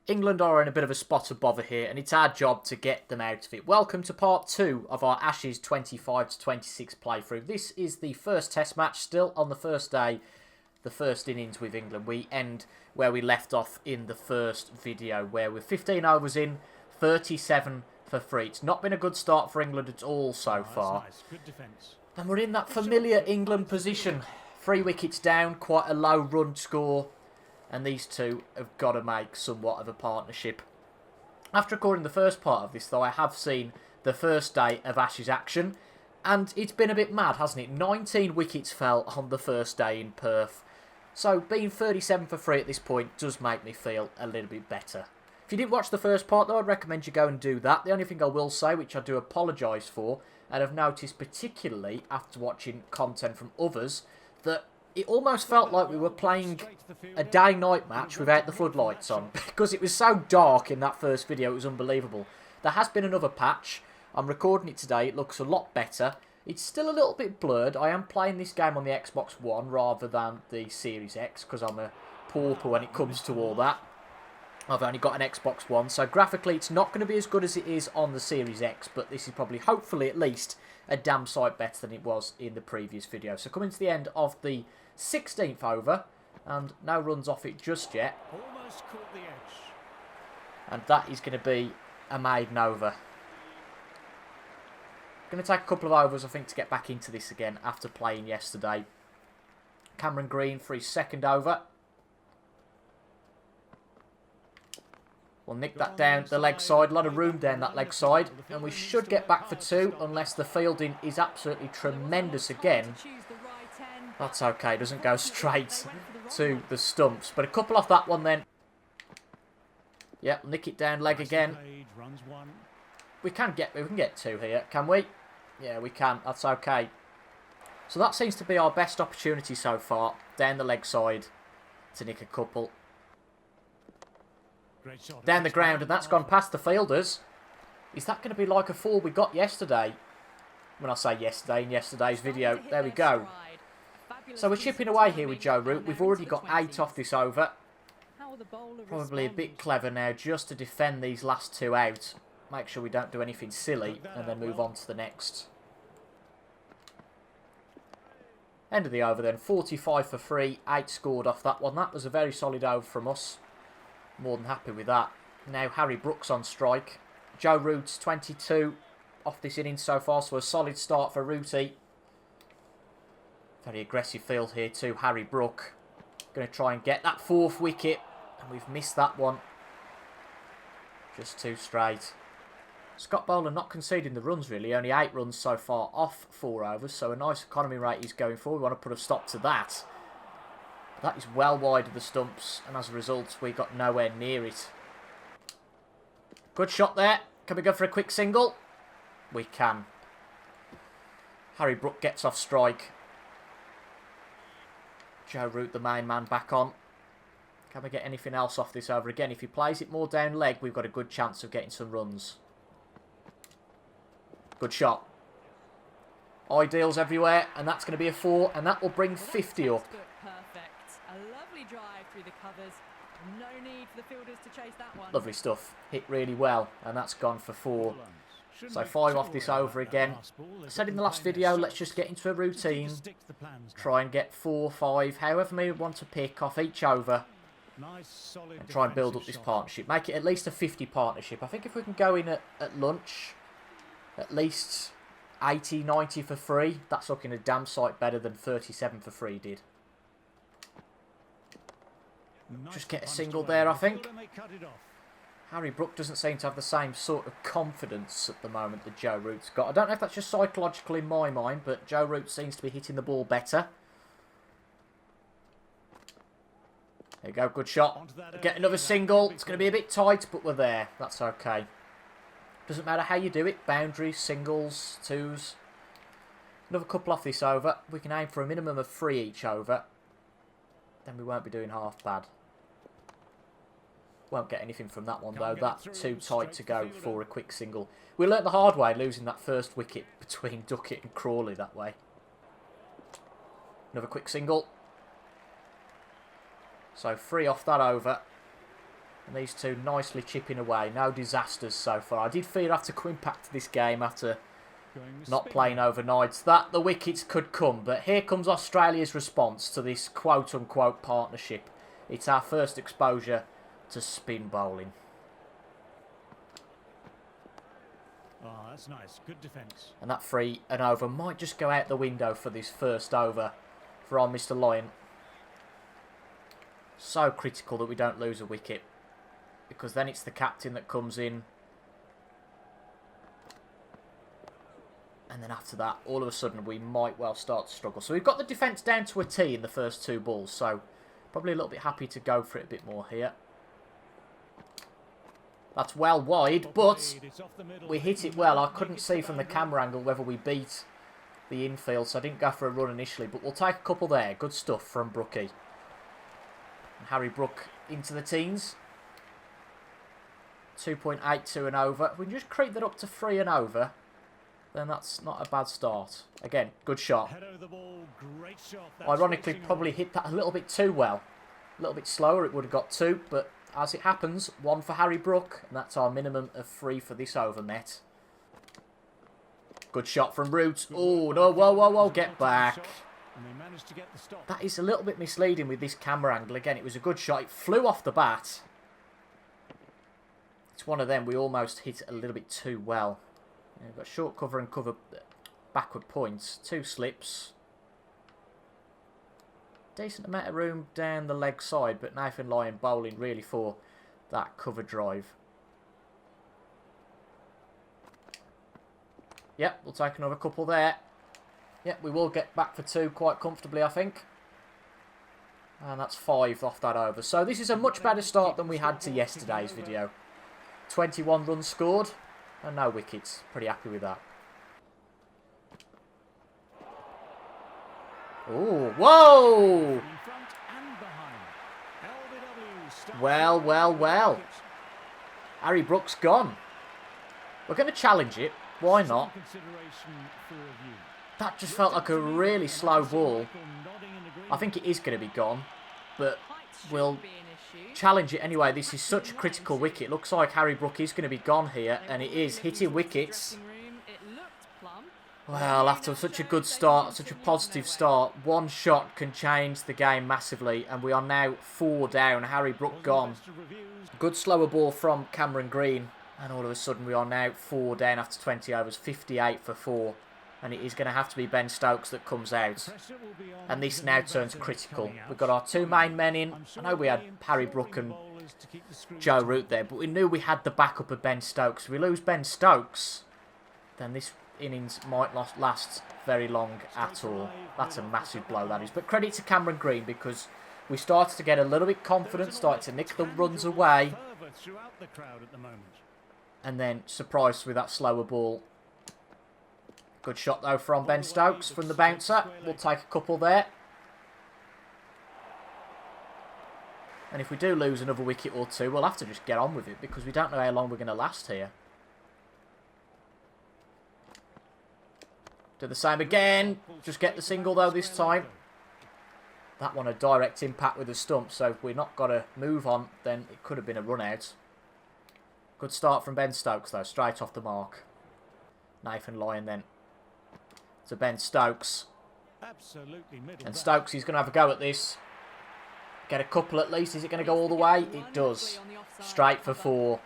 England are in a bit of a spot of bother here, and it's our job to get them out of it. Welcome to part 2 of our Ashes 25 to 26 playthrough. This is the first test match, still on the first day, the first innings with England. We end where we left off in the first video, where we're 15 overs in, 37 for 3. It's not been a good start for England at all so far. Nice. Good defence. And we're in that familiar England position. 3 wickets down, quite a low run score. And these two have got to make somewhat of a partnership. After recording the first part of this, though, I have seen the first day of Ashes action. And it's been a bit mad, hasn't it? 19 wickets fell on the first day in Perth. So being 37 for 3 at this point does make me feel a little bit better. If you didn't watch the first part, though, I'd recommend you go and do that. The only thing I will say, which I do apologise for, and I've noticed particularly after watching content from others, that it almost felt like we were playing a day-night match without the floodlights on. Because it was so dark in that first video, it was unbelievable. There has been another patch. I'm recording it today. It looks a lot better. It's still a little bit blurred. I am playing this game on the Xbox One rather than the Series X, because I'm a pauper when it comes to all that. I've only got an Xbox One, so graphically it's not going to be as good as it is on the Series X, but this is probably, hopefully at least, a damn sight better than it was in the previous video. So coming to the end of the 16th over, and no runs off it just yet. Almost caught the edge. And that is going to be a maiden over. Going to take a couple of overs, I think, to get back into this again after playing yesterday. Cameron Green for his second over. We'll nick that down the leg side. A lot of room down that leg side. And we should get back for 2 unless the fielding is absolutely tremendous again. That's okay. It doesn't go straight to the stumps. But a couple off that one then. Yep, nick it down leg again. We can get 2 here, can we? Yeah, we can. That's okay. So that seems to be our best opportunity so far. Down the leg side to nick a couple. Down the ground, and that's gone past the fielders. Is that going to be like a 4 we got yesterday? When I say yesterday, in yesterday's video. There we go. So we're chipping away here with Joe Root. We've already got 8 off this over. Probably a bit clever now just to defend these last 2 out. Make sure we don't do anything silly and then move on to the next. End of the over then. 45 for 3. 8 scored off that one. That was a very solid over from us. More than happy with that. Now Harry Brooks on strike. Joe Root's 22 off this innings so far, so a solid start for Rooty. Very aggressive field here too, Harry Brook. Going to try and get that 4th wicket, and we've missed that one. Just 2 straight. Scott Bowler not conceding the runs really, only 8 runs so far off 4 overs, so a nice economy rate he's going for. We want to put a stop to that. That is well wide of the stumps, and as a result, we got nowhere near it. Good shot there. Can we go for a quick single? We can. Harry Brook gets off strike. Joe Root, the main man, back on. Can we get anything else off this over again? If he plays it more down leg, we've got a good chance of getting some runs. Good shot. Ideals everywhere, and that's going to be a 4, and that will bring 50 up. Drive through the covers. No need for the fielders to chase that one. Lovely stuff. Hit really well, and that's gone for 4. So 5 off this over again. I said in the last video, let's just get into a routine. Try and get 4, 5, however many we want to pick off each over. And try and build up this partnership. Make it at least a 50 partnership. I think if we can go in at lunch, at least 80, 90 for 3, that's looking a damn sight better than 37 for 3 did. Just get a single there, I think. Harry Brook doesn't seem to have the same sort of confidence at the moment that Joe Root's got. I don't know if that's just psychological in my mind, but Joe Root seems to be hitting the ball better. There you go, good shot. Get another single. It's going to be a bit tight, but we're there. That's okay. Doesn't matter how you do it. Boundaries, singles, 2s. Another couple off this over. We can aim for a minimum of 3 each over. Then we won't be doing half bad. Won't get anything from that one though. That's too tight to go for a quick single. We learnt the hard way losing that first wicket between Duckett and Crawley that way. Another quick single. So 3 off that over. And these two nicely chipping away. No disasters so far. I did fear after coming back to this game after not playing overnight that the wickets could come. But here comes Australia's response to this quote-unquote partnership. It's our first exposure to spin bowling. Oh, that's nice. Good defence. And that free and over might just go out the window for this first over for our Mr. Lyon. So critical that we don't lose a wicket, because then it's the captain that comes in. And then after that, all of a sudden, we might well start to struggle. So we've got the defence down to a T in the first two balls. So probably a little bit happy to go for it a bit more here. That's well wide, but we hit it well. I couldn't see from the camera angle whether we beat the infield, so I didn't go for a run initially. But we'll take a couple there. Good stuff from Brookie. And Harry Brook into the teens. 2.82 and over. If we can just creep that up to 3 and over, then that's not a bad start. Again, good shot. Ironically, probably hit that a little bit too well. A little bit slower, it would have got 2, but as it happens, 1 for Harry Brook, and that's our minimum of 3 for this over met. Good shot from Root. Oh, no, whoa, get back. That is a little bit misleading with this camera angle. Again, it was a good shot. It flew off the bat. It's one of them. We almost hit it a little bit too well. Yeah, we've got short cover and cover backward points. 2 slips. Decent amount of room down the leg side, but Nathan Lyon bowling really for that cover drive. Yep, we'll take another couple there. Yep, we will get back for 2 quite comfortably, I think. And that's 5 off that over. So this is a much better start than we had to yesterday's video. 21 runs scored and no wickets. Pretty happy with that. Oh, whoa! Well. Harry Brook's gone. We're going to challenge it. Why not? That just felt like a really slow ball. I think it is going to be gone, but we'll challenge it anyway. This is such a critical wicket. Looks like Harry Brook is going to be gone here, and it is hitting wickets. Well, after such a good start, such a positive start, 1 shot can change the game massively, and we are now 4 down. Harry Brook gone. Good slower ball from Cameron Green, and all of a sudden we are now 4 down after 20 overs, 58 for 4. And it is going to have to be Ben Stokes that comes out. And this now turns critical. We've got our 2 main men in. I know we had Harry Brook and Joe Root there, but we knew we had the backup of Ben Stokes. If we lose Ben Stokes, then this innings might not last very long at all. That's a massive blow, that is. But credit to Cameron Green, because we started to get a little bit confident, started to nick the runs away. And then surprised with that slower ball. Good shot, though, from Ben Stokes from the bouncer. We'll take a couple there. And if we do lose another wicket or 2, we'll have to just get on with it, because we don't know how long we're going to last here. Do the same again. Just get the single, though, this time. That one a direct impact with the stump, so if we're not got to move on, then it could have been a run-out. Good start from Ben Stokes, though, straight off the mark. Nathan Lyon, then. To Ben Stokes. And Stokes, he's going to have a go at this. Get a couple at least. Is it going to go all the way? It does. Straight for 4.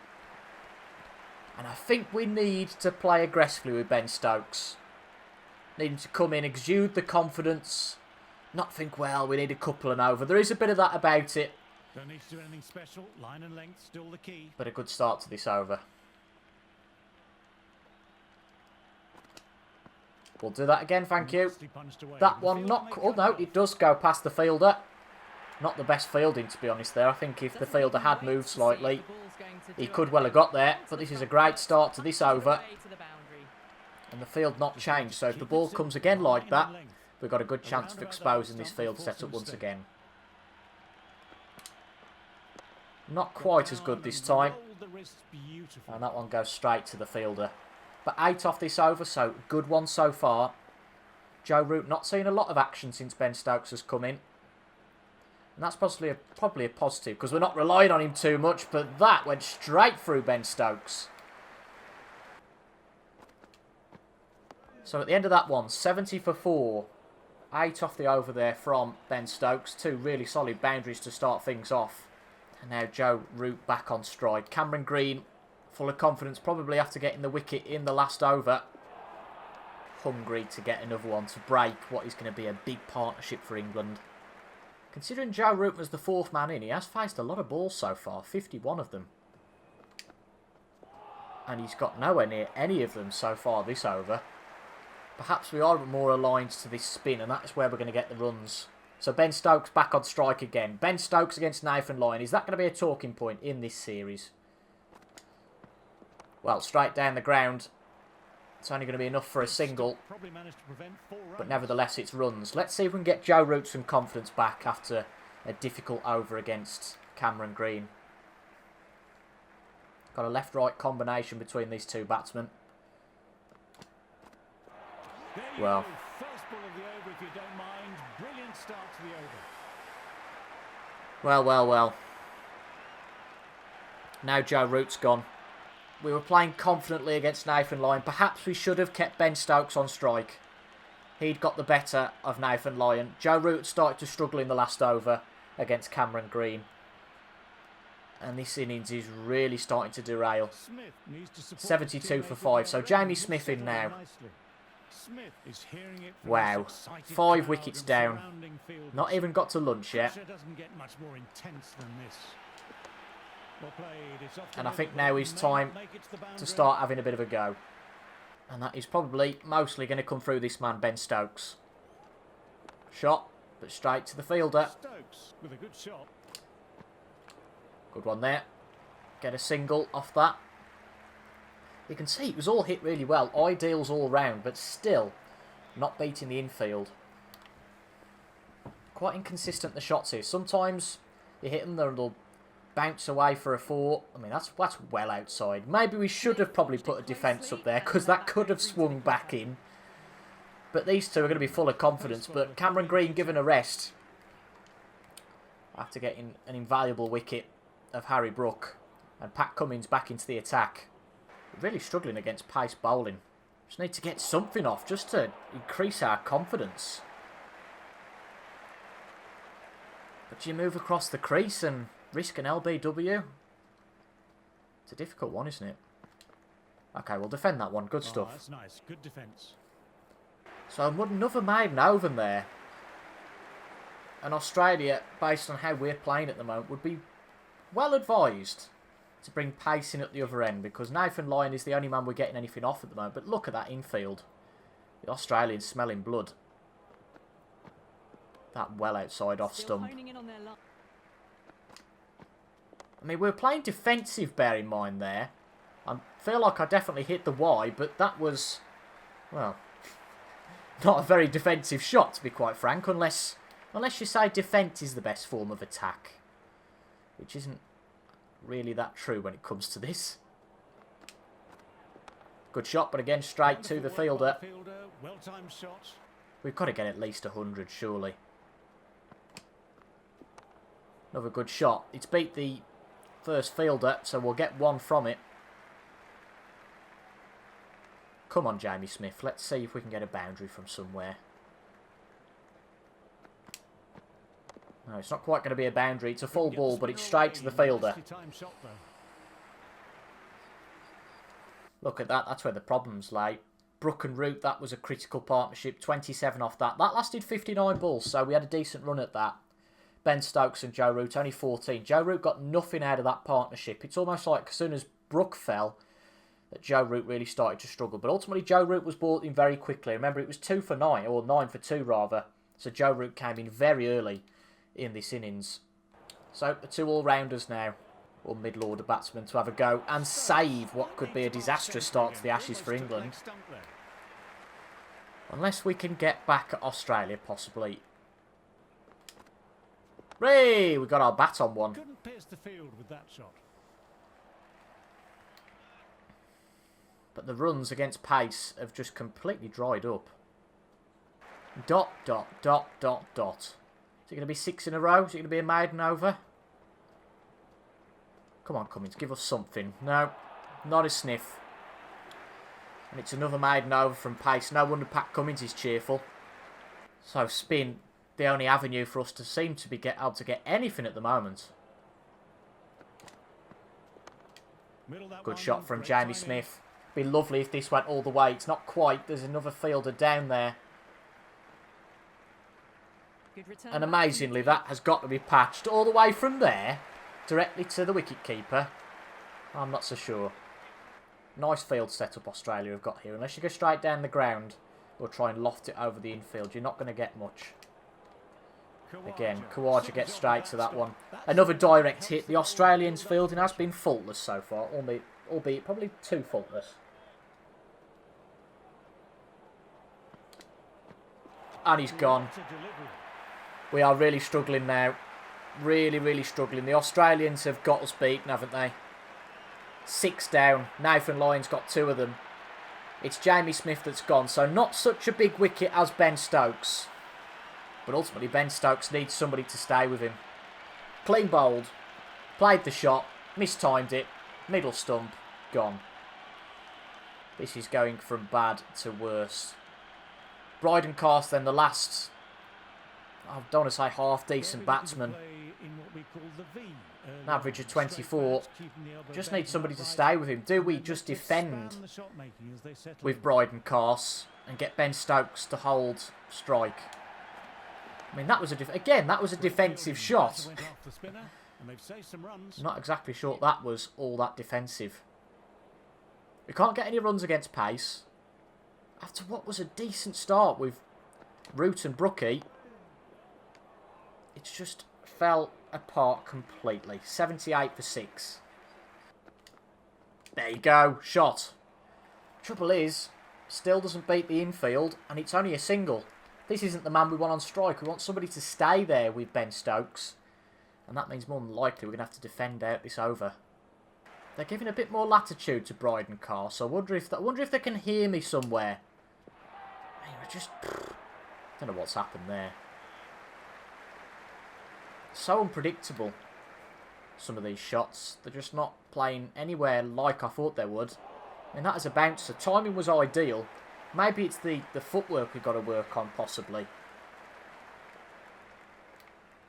And I think we need to play aggressively with Ben Stokes. Need him to come in, exude the confidence. Not think, well, we need a couple and over. There is a bit of that about it. Don't need to do anything special. Line and length, still the key. But a good start to this over. We'll do that again, thank you. That one not... Oh, no, it does go past the fielder. Not the best fielding, to be honest, there. I think if the fielder had moved slightly, he could well have got there. But this is a great start to this over. And the field not changed. So if the ball comes again like that, we've got a good chance of exposing this field setup once again. Not quite as good this time. And that one goes straight to the fielder. But 8 off this over, so good one so far. Joe Root not seeing a lot of action since Ben Stokes has come in. And that's probably a positive, because we're not relying on him too much, but that went straight through Ben Stokes. So at the end of that one, 70 for 4. 8 off the over there from Ben Stokes. 2 really solid boundaries to start things off. And now Joe Root back on stride. Cameron Green, full of confidence, probably after getting the wicket in the last over. Hungry to get another one to break what is going to be a big partnership for England. Considering Joe Root was the 4th man in, he has faced a lot of balls so far, 51 of them. And he's got nowhere near any of them so far this over. Perhaps we are more aligned to this spin, and that's where we're going to get the runs. So Ben Stokes back on strike again. Ben Stokes against Nathan Lyon. Is that going to be a talking point in this series? Well, straight down the ground. It's only going to be enough for a single. But nevertheless, it's runs. Let's see if we can get Joe Root some confidence back after a difficult over against Cameron Green. Got a left-right combination between these two batsmen. Well, First ball of the over, if you don't mind. Brilliant start to the over. well. Now Joe Root's gone. We were playing confidently against Nathan Lyon. Perhaps we should have kept Ben Stokes on strike. He'd got the better of Nathan Lyon. Joe Root started to struggle in the last over against Cameron Green. And this innings is really starting to derail. 72 for 5. So Jamie Smith in now. Wow, 5 wickets down. Not even got to lunch yet. And I think now is time to start having a bit of a go. And that is probably mostly going to come through this man, Ben Stokes. Shot, but straight to the fielder. Good one there. Get a single off that. You can see it was all hit really well. Ideals all round, but still not beating the infield. Quite inconsistent the shots here. Sometimes you hit them, they'll bounce away for a 4. I mean, that's well outside. Maybe we should have probably put a defence up there, because that could have swung back in. But these two are going to be full of confidence. But Cameron Green given a rest after getting an invaluable wicket of Harry Brook. And Pat Cummins back into the attack. Really struggling against pace bowling. Just need to get something off just to increase our confidence. But do you move across the crease and risk an LBW? It's a difficult one, isn't it? Okay, we'll defend that one. Good stuff. That's nice. Good defence. So another maiden over there. And Australia, based on how we're playing at the moment, would be well advised to bring pace in at the other end, because Nathan Lyon is the only man we're getting anything off at the moment. But look at that infield. The Australians smelling blood. That well outside off stump. I mean, we're playing defensive, bear in mind there. I feel like I definitely hit the Y, but that was, well, not a very defensive shot, to be quite frank, unless you say defence is the best form of attack, which isn't really that true when it comes to this. Good shot, but again straight to the fielder. Well-timed shot. We've got to get at least 100, surely. Another good shot. It's beat the first fielder, so we'll get 1 from it. Come on, Jamie Smith. Let's see if we can get a boundary from somewhere. No, it's not quite going to be a boundary. It's a full ball, but it's straight to the fielder. Look at that. That's where the problems lay. Brook and Root, that was a critical partnership. 27 off that. That lasted 59 balls, so we had a decent run at that. Ben Stokes and Joe Root, only 14. Joe Root got nothing out of that partnership. It's almost like as soon as Brook fell, that Joe Root really started to struggle. But ultimately, Joe Root was brought in very quickly. Remember, it was 2 for 9, or 9 for 2 rather. So Joe Root came in very early in this innings. So the 2 all-rounders now, or middle-order batsmen, to have a go and save what could be a disastrous start to the Ashes for England. Unless we can get back at Australia, possibly. Hooray! We got our bat on one. Couldn't pierce the field with that shot. But the runs against pace have just completely dried up. Dot, dot, dot, dot, dot. Is it going to be 6 in a row? Is it going to be a maiden over? Come on, Cummins, give us something. No, not a sniff. And it's another maiden over from pace. No wonder Pat Cummins is cheerful. So spin, the only avenue for us to seem to be able to get anything at the moment. Good shot from Jamie Smith. Be lovely if this went all the way. It's not quite. There's another fielder down there. And amazingly, that has got to be patched all the way from there directly to the wicket-keeper. I'm not so sure. Nice field setup Australia have got here. Unless you go straight down the ground or try and loft it over the infield, you're not going to get much. Again, Kawaja gets straight to that one. Another direct hit. The Australians' fielding has been faultless so far, albeit probably too faultless. And he's gone. We are really struggling now. Really, really struggling. The Australians have got us beaten, haven't they? 6 down. Nathan Lyon's got 2 of them. It's Jamie Smith that's gone. So not such a big wicket as Ben Stokes. But ultimately, Ben Stokes needs somebody to stay with him. Clean bowled. Played the shot. Mistimed it. Middle stump. Gone. This is going from bad to worse. Bryden Cast then the last... I don't want to say half-decent batsman. An average of 24. Just need somebody to stay with him. Do we just defend with Bryden Cast and get Ben Stokes to hold strike? I mean, that was that was a defensive shot. Not exactly sure that was all that defensive. We can't get any runs against pace. After what was a decent start with Root and Brookie, it's just fell apart completely. 78 for 6. There you go. Shot. Trouble is, still doesn't beat the infield, and it's only a single. This isn't the man we want on strike. We want somebody to stay there with Ben Stokes. And that means more than likely we're going to have to defend out this over. They're giving a bit more latitude to Bryden Carr, so I wonder if they can hear me somewhere. I don't know what's happened there. So unpredictable, some of these shots. They're just not playing anywhere like I thought they would. And that is a bouncer. Timing was ideal. Maybe it's the footwork we've got to work on, possibly.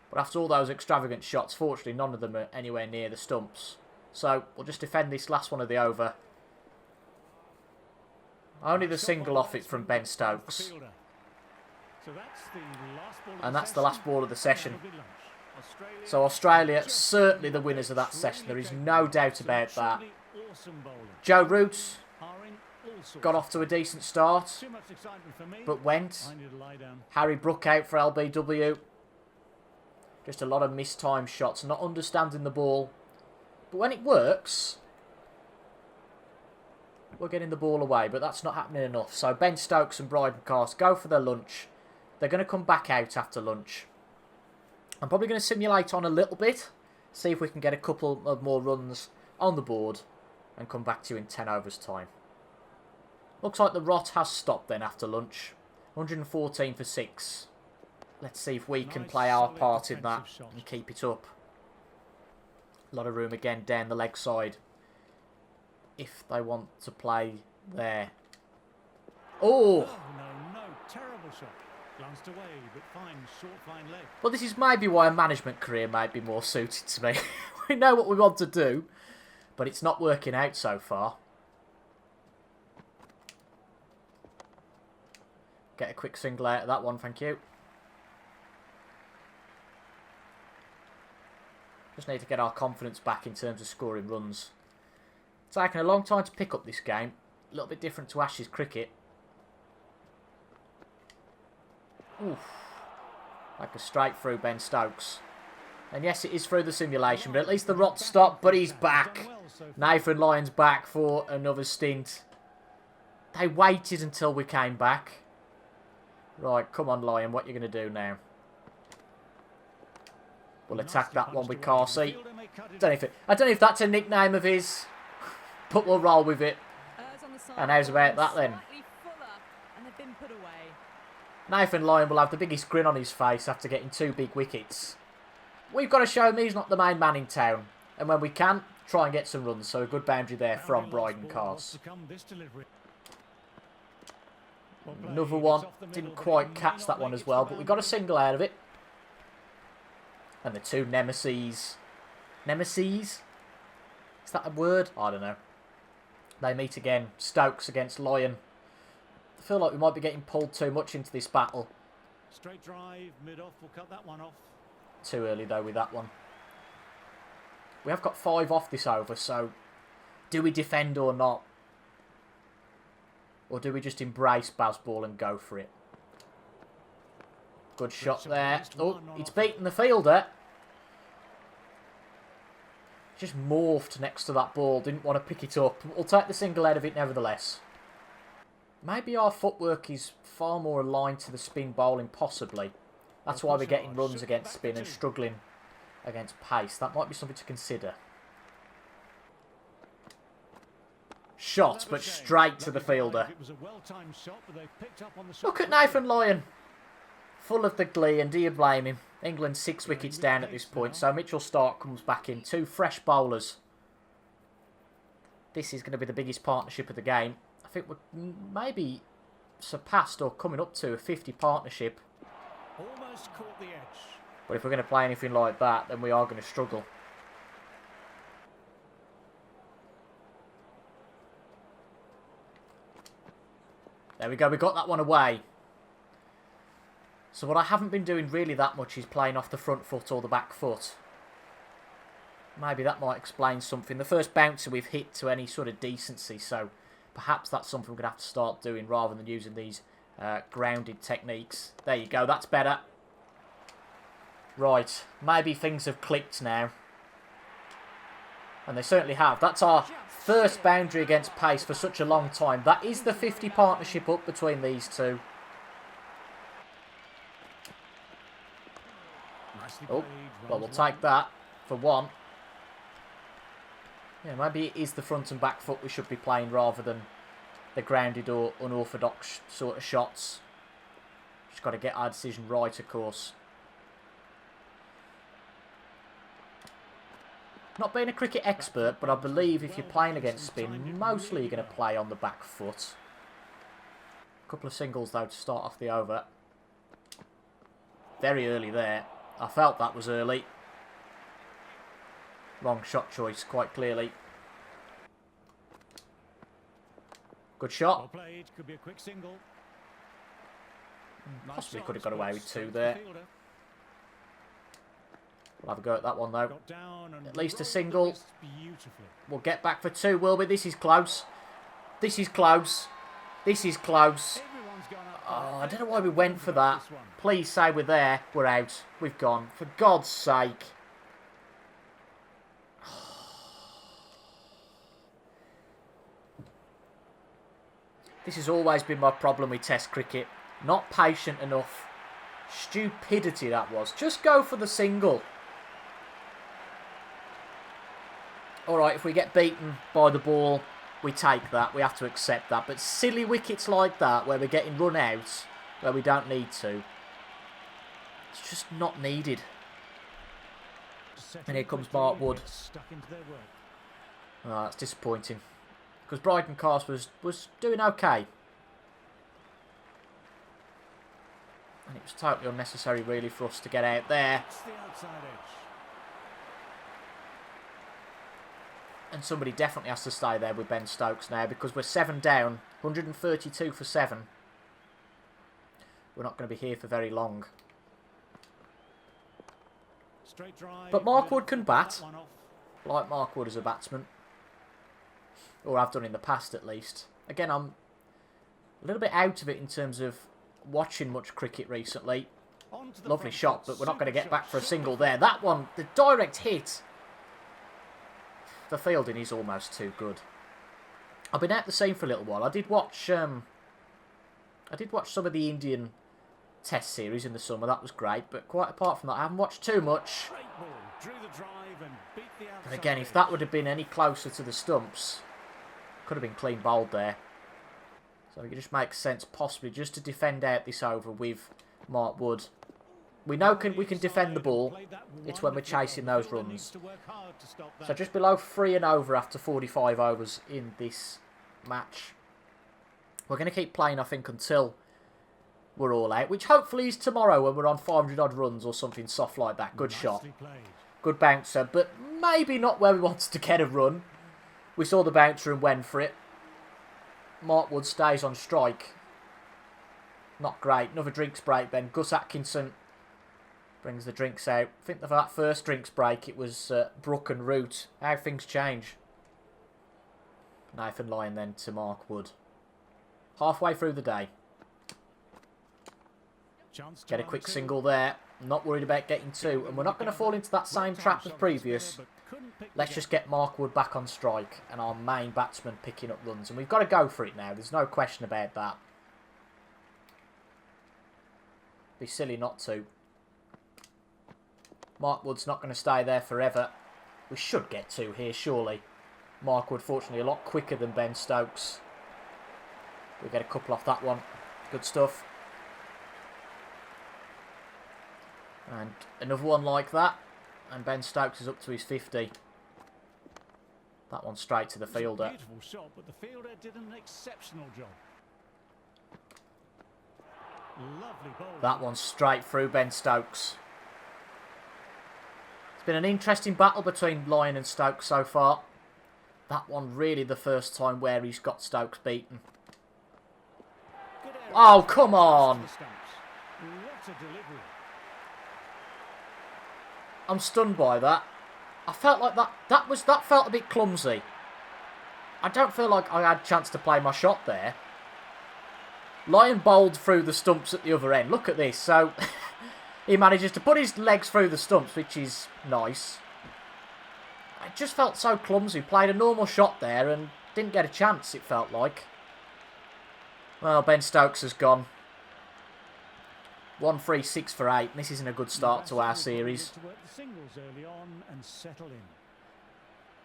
But after all those extravagant shots, fortunately none of them are anywhere near the stumps. So we'll just defend this last one of the over. Only the single off it from Ben Stokes. And that's the last ball of the session. So Australia, certainly the winners of that session. There is no doubt about that. Joe Root got off to a decent start, but went. Harry Brook out for LBW. Just a lot of mistimed shots, not understanding the ball. But when it works, we're getting the ball away, but that's not happening enough. So Ben Stokes and Bryden Cast go for their lunch. They're going to come back out after lunch. I'm probably going to simulate on a little bit, see if we can get a couple of more runs on the board and come back to you in 10 overs time. Looks like the rot has stopped then after lunch. 114 for 6. Let's see if we can play our part in that and keep it up. A lot of room again down the leg side if they want to play there. Oh! No, terrible shot. Glanced away, but fine, short, fine leg. Well, this is maybe why a management career might be more suited to me. We know what we want to do, but it's not working out so far. Get a quick single out of that one, thank you. Just need to get our confidence back in terms of scoring runs. It's taken a long time to pick up this game. A little bit different to Ashes cricket. Oof. Like a straight through Ben Stokes. And yes, it is through the simulation, but at least the rot stopped, but he's back. Nathan Lyon's back for another stint. They waited until we came back. Right, come on Lyon, what are you going to do now? We'll attack that one with Carsey. I don't know if that's a nickname of his, but we'll roll with it. And how's about that then? Nathan Lyon will have the biggest grin on his face after getting 2 big wickets. We've got to show him he's not the main man in town. And when we can, try and get some runs. So a good boundary there from Bryden Cars. Another one. Didn't quite catch that one as well, but we got a single out of it. And the 2 nemesis. Nemesis? Is that a word? I don't know. They meet again. Stokes against Lyon. I feel like we might be getting pulled too much into this battle. Straight drive, mid-off, we'll cut that one off. Too early though with that one. We have got 5 off this over, so do we defend or not? Or do we just embrace Bazball and go for it? Good shot there. Oh, it's beaten the fielder. Just morphed next to that ball. Didn't want to pick it up. We'll take the single out of it nevertheless. Maybe our footwork is far more aligned to the spin bowling, possibly. That's why we're getting runs against spin and struggling against pace. That might be something to consider. Shot, but straight to the fielder. Look at Nathan Lyon. Full of the glee, and do you blame him? England 6 wickets down at this point, so Mitchell Stark comes back in. 2 fresh bowlers. This is going to be the biggest partnership of the game. I think we're maybe surpassed or coming up to a 50 partnership. Almost caught the edge. But if we're going to play anything like that, then we are going to struggle. There we go, we got that one away. So what I haven't been doing really that much is playing off the front foot or the back foot. Maybe that might explain something. The first bouncer we've hit to any sort of decency, so perhaps that's something we're going to have to start doing rather than using these grounded techniques. There you go, that's better. Right, maybe things have clicked now. And they certainly have. That's our first boundary against pace for such a long time. That is the 50 partnership up between these two. Oh, well, we'll take that for 1. Yeah, maybe it is the front and back foot we should be playing rather than the grounded or unorthodox sort of shots. Just got to get our decision right, of course. Not being a cricket expert, but I believe if you're playing against spin, mostly you're going to play on the back foot. A couple of singles, though, to start off the over. Very early there. I felt that was early. Wrong shot choice, quite clearly. Good shot. Well played. Could be a quick single. Possibly could have got away with 2 there. We'll have a go at that one, though. At least a single. We'll get back for 2, will we? This is close. This is close. This is close. Oh, I don't know why we went for that. Please say we're there. We're out. We've gone. For God's sake. This has always been my problem with Test cricket. Not patient enough. Stupidity that was. Just go for the single. Alright, if we get beaten by the ball, we take that. We have to accept that. But silly wickets like that, where we're getting run out, where we don't need to, it's just not needed. And here comes Mark Wood. Oh, that's disappointing. Because Bryden Cast was doing okay. And it was totally unnecessary, really, for us to get out there. And somebody definitely has to stay there with Ben Stokes now, because we're 7 down, 132 for 7. We're not going to be here for very long. But Mark Wood can bat. I like Mark Wood as a batsman. Or I've done in the past, at least. Again, I'm a little bit out of it in terms of watching much cricket recently. Lovely shot, but we're not going to get back for a single there. That one, the direct hit. The fielding is almost too good. I've been out the scene for a little while. I did watch some of the Indian Test series in the summer. That was great, but quite apart from that, I haven't watched too much. And again, if that would have been any closer to the stumps, could have been clean bowled there. So it just makes sense possibly just to defend out this over with Mark Wood. We know we can defend the ball. It's when we're chasing those runs. So just below 3 and over after 45 overs in this match. We're going to keep playing, I think, until we're all out, which hopefully is tomorrow when we're on 500 odd runs or something soft like that. Good shot. Good bouncer, but maybe not where we wanted to get a run. We saw the bouncer and went for it. Mark Wood stays on strike. Not great. Another drinks break then. Gus Atkinson brings the drinks out. I think for that first drinks break it was Brook and Root. How things change. Nathan Lyon then to Mark Wood. Halfway through the day. Get a quick single there. Not worried about getting 2. And we're not going to fall into that same trap as previous. Let's just get Mark Wood back on strike and our main batsman picking up runs. And we've got to go for it now. There's no question about that. Be silly not to. Mark Wood's not going to stay there forever. We should get 2 here, surely. Mark Wood, fortunately, a lot quicker than Ben Stokes. We'll get a couple off that one. Good stuff. And another one like that. And Ben Stokes is up to his 50. That one straight to the fielder. Beautiful shot, but the fielder did an exceptional job. Lovely ball. That one straight through Ben Stokes. It's been an interesting battle between Lyon and Stokes so far. That one really the first time where he's got Stokes beaten. Oh, come on! What a delivery. I'm stunned by that. I felt like that felt a bit clumsy. I don't feel like I had a chance to play my shot there. Lyon bowled through the stumps at the other end. Look at this. So he manages to put his legs through the stumps, which is nice. It just felt so clumsy. Played a normal shot there and didn't get a chance, it felt like. Well, Ben Stokes has gone. 1-3-6 for 8. This isn't a good start to our series.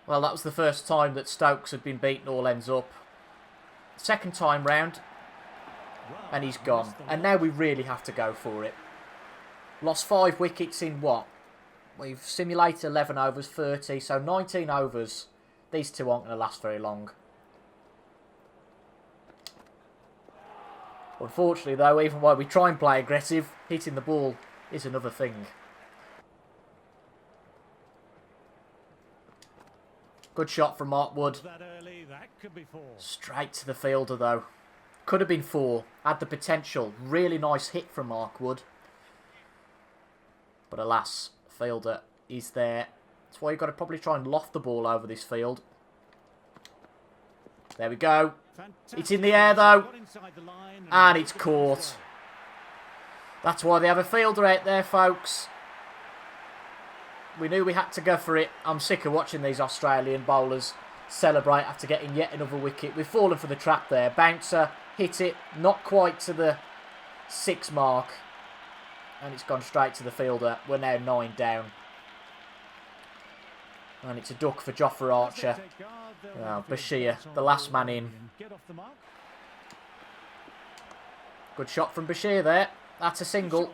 Well, that was the first time that Stokes had been beaten all ends up. Second time round. And he's gone. And now we really have to go for it. Lost 5 wickets in what? We've simulated 11 overs, 30. So 19 overs. These 2 aren't going to last very long. Unfortunately, though, even while we try and play aggressive, hitting the ball is another thing. Good shot from Mark Wood. Straight to the fielder, though. Could have been 4. Had the potential. Really nice hit from Mark Wood. But alas, fielder is there. That's why you've got to probably try and loft the ball over this field. There we go. It's in the air though. And it's caught. That's why they have a fielder out there, folks. We knew we had to go for it. I'm sick of watching these Australian bowlers celebrate after getting yet another wicket. We've fallen for the trap there. Bouncer, hit it. Not quite to the 6 mark. And it's gone straight to the fielder. We're now 9 down. And it's a duck for Jofra Archer. Oh, Bashir, the last man in. Good shot from Bashir there. That's a single.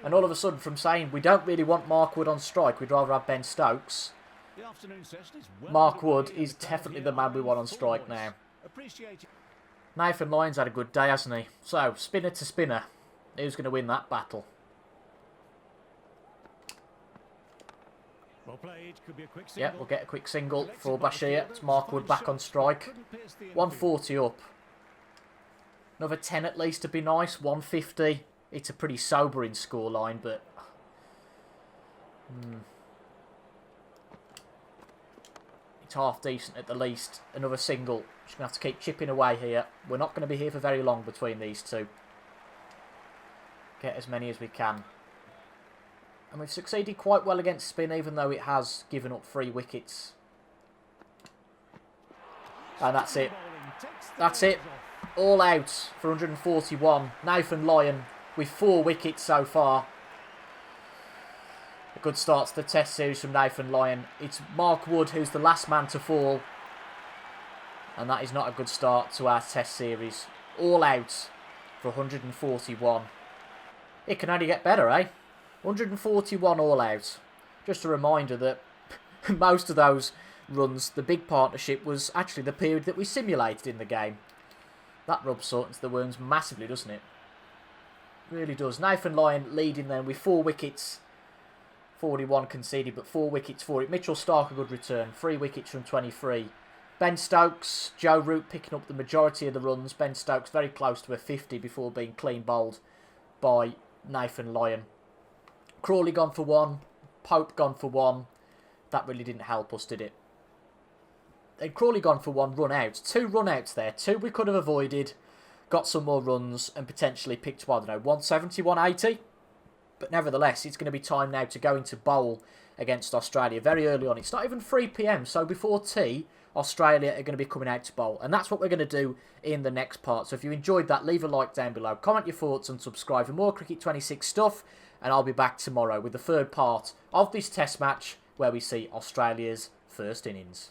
And all of a sudden, from saying we don't really want Mark Wood on strike, we'd rather have Ben Stokes. Mark Wood is definitely the man we want on strike now. Nathan Lyon's had a good day, hasn't he? So, spinner to spinner. Who's going to win that battle? Yeah, we'll get a quick single for Bashir. It's Mark Wood back on strike. 140 up. Another 10 at least to be nice. 150. It's a pretty sobering scoreline, but... It's half decent at the least. Another single. Just going to have to keep chipping away here. We're not going to be here for very long between these 2. Get as many as we can. And we've succeeded quite well against spin, even though it has given up 3 wickets. And that's it. That's it. All out for 141. Nathan Lyon with 4 wickets so far. A good start to the Test series from Nathan Lyon. It's Mark Wood who's the last man to fall. And that is not a good start to our test series. All out for 141. It can only get better, eh? 141 all out. Just a reminder that most of those runs, the big partnership, was actually the period that we simulated in the game. That rubs salt into the wounds massively, doesn't it? Really does. Nathan Lyon leading then with 4 wickets. 41 conceded, but 4 wickets for it. Mitchell Stark, a good return. 3 wickets from 23. Ben Stokes, Joe Root picking up the majority of the runs. Ben Stokes very close to a 50 before being clean bowled by Nathan Lyon. Crawley gone for 1. Pope gone for 1. That really didn't help us, did it? And Crawley gone for 1 run out. 2 run outs there. 2 we could have avoided. Got some more runs and potentially picked, well, I don't know, 170, 180. But nevertheless, it's going to be time now to go into bowl against Australia very early on. It's not even 3 p.m, so before tea, Australia are going to be coming out to bowl. And that's what we're going to do in the next part. So if you enjoyed that, leave a like down below. Comment your thoughts and subscribe for more Cricket 26 stuff. And I'll be back tomorrow with the third part of this test match where we see Australia's first innings.